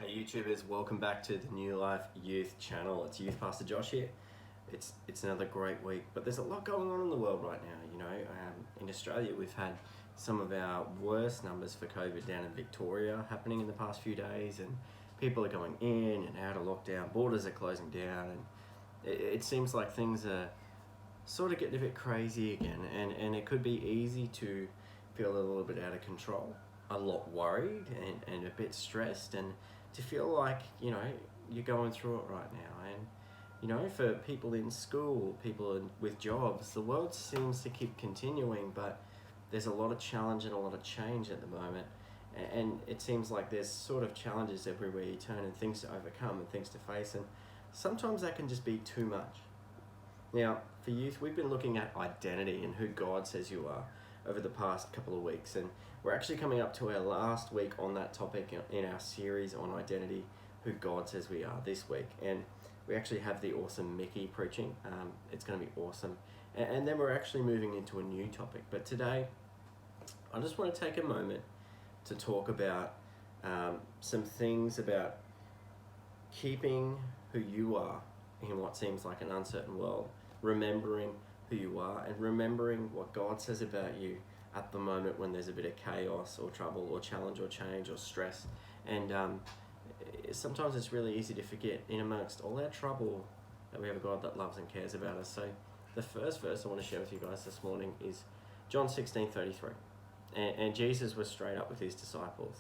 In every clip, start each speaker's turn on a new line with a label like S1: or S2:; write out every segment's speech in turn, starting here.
S1: Hey YouTubers, welcome back to the New Life Youth channel. It's Youth Pastor Josh here. It's another great week, but there's a lot going on in the world right now. In Australia we've had some of our worst numbers for COVID down in Victoria happening in the past few days, and people are going in and out of lockdown, borders are closing down, and it seems like things are sort of getting a bit crazy again, and it could be easy to feel a little bit out of control, a lot worried and a bit stressed, and to feel like, you're going through it right now. And, for people in school, with jobs, the world seems to keep continuing, but there's a lot of challenge and a lot of change at the moment. And it seems like there's sort of challenges everywhere you turn and things to overcome and things to face. And sometimes that can just be too much. Now, for youth, we've been looking at identity and who God says you are over the past couple of weeks. And we're actually coming up to our last week on that topic in our series on identity, who God says we are, this week. And we actually have the awesome Mickey preaching. It's going to be awesome. And then we're actually moving into a new topic. But today, I just want to take a moment to talk about some things about keeping who you are in what seems like an uncertain world, remembering who you are and remembering what God says about you at the moment when there's a bit of chaos or trouble or challenge or change or stress. And sometimes it's really easy to forget in amongst all our trouble that we have a God that loves and cares about us. So the first verse I want to share with you guys this morning is John 16:33. And Jesus was straight up with his disciples.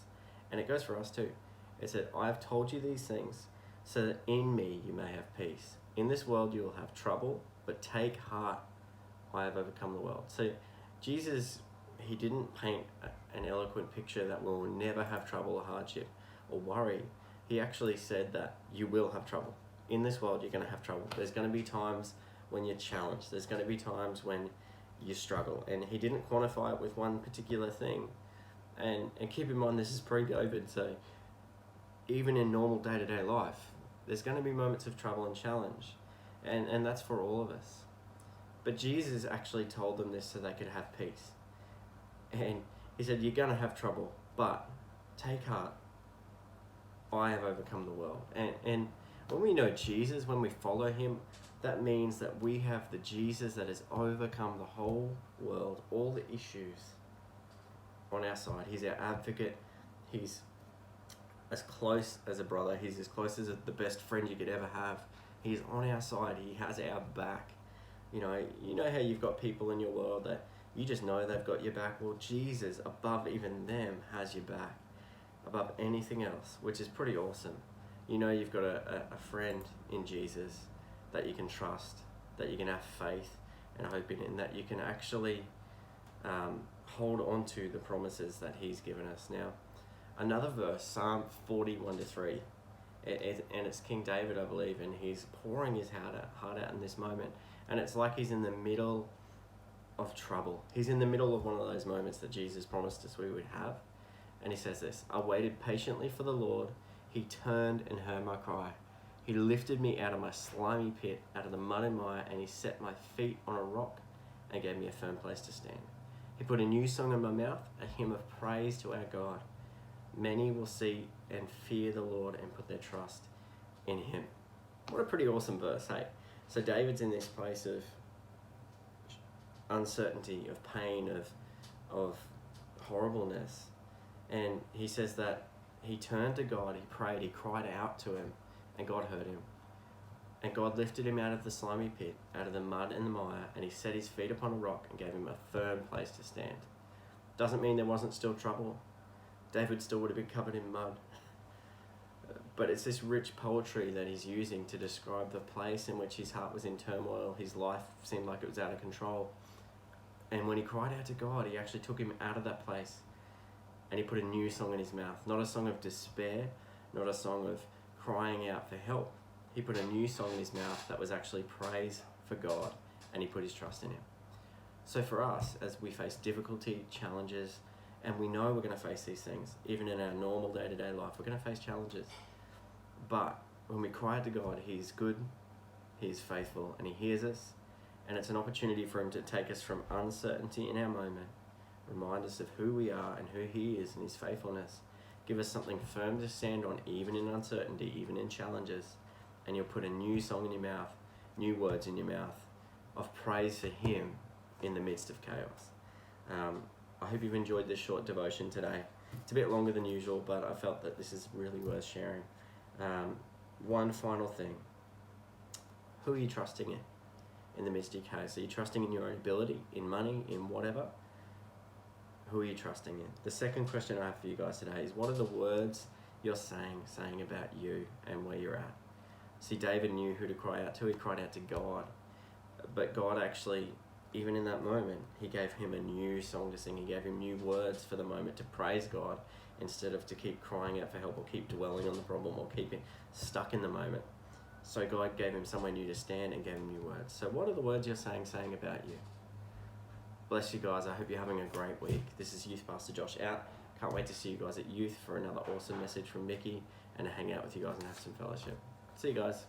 S1: And it goes for us too. It said, "I have told you these things so that in me you may have peace. In this world you will have trouble, but take heart, I have overcome the world." So Jesus, he didn't paint an eloquent picture that we'll never have trouble or hardship or worry. He actually said that you will have trouble. In this world you're going to have trouble. There's going to be times when you're challenged. There's going to be times when you struggle. And he didn't quantify it with one particular thing. And keep in mind, this is pre-COVID, so even in normal day-to-day life, there's going to be moments of trouble and challenge. And that's for all of us. But Jesus actually told them this so they could have peace. And he said, you're going to have trouble, but take heart. I have overcome the world. And when we know Jesus, when we follow him, that means that we have the Jesus that has overcome the whole world, all the issues on our side. He's our advocate. He's as close as a brother. He's as close as the best friend you could ever have. He's on our side. He has our back. You know how you've got people in your world that you just know they've got your back. Well, Jesus, above even them, has your back, above anything else, which is pretty awesome. You've got a friend in Jesus that you can trust, that you can have faith and hope in, and that you can actually hold on to the promises that he's given us. Now, another verse, Psalm 41:3, and it's King David, I believe, and he's pouring his heart out in this moment. And it's like he's in the middle of trouble. He's in the middle of one of those moments that Jesus promised us we would have. And he says this, "I waited patiently for the Lord. He turned and heard my cry. He lifted me out of my slimy pit, out of the mud and mire, and he set my feet on a rock and gave me a firm place to stand. He put a new song in my mouth, a hymn of praise to our God. Many will see and fear the Lord and put their trust in him." What a pretty awesome verse, hey? So David's in this place of uncertainty, of pain, of horribleness. And he says that he turned to God, he prayed, he cried out to him, and God heard him. And God lifted him out of the slimy pit, out of the mud and the mire, and he set his feet upon a rock and gave him a firm place to stand. Doesn't mean there wasn't still trouble. David still would have been covered in mud. But it's this rich poetry that he's using to describe the place in which his heart was in turmoil. His life seemed like it was out of control. And when he cried out to God, he actually took him out of that place. And he put a new song in his mouth. Not a song of despair, not a song of crying out for help. He put a new song in his mouth that was actually praise for God. And he put his trust in him. So for us, as we face difficulty, challenges, and we know we're going to face these things, even in our normal day-to-day life, we're going to face challenges. But when we cry to God, he's good, he's faithful, and he hears us. And it's an opportunity for him to take us from uncertainty in our moment, remind us of who we are and who he is and his faithfulness, Give us something firm to stand on, even in uncertainty, even in challenges. And you'll put a new song in your mouth, new words in your mouth of praise for Him in the midst of chaos. I hope you've enjoyed this short devotion today. It's a bit longer than usual, but I felt that this is really worth sharing. One final thing. Who are you trusting in the midst of your chaos? Are you trusting in your own ability, in money, in whatever? Who are you trusting in? The second question I have for you guys today is, what are the words you're saying about you and where you're at? See, David knew who to cry out to. He cried out to God. But God actually, even in that moment, He gave him a new song to sing. He gave him new words for the moment to praise God, instead of to keep crying out for help or keep dwelling on the problem or keeping stuck in the moment. So God gave him somewhere new to stand and gave him new words. So what are the words you're saying about you? Bless you guys. I hope you're having a great week. This is Youth Pastor Josh out. Can't wait to see you guys at Youth for another awesome message from Mickey and to hang out with you guys and have some fellowship. See you guys.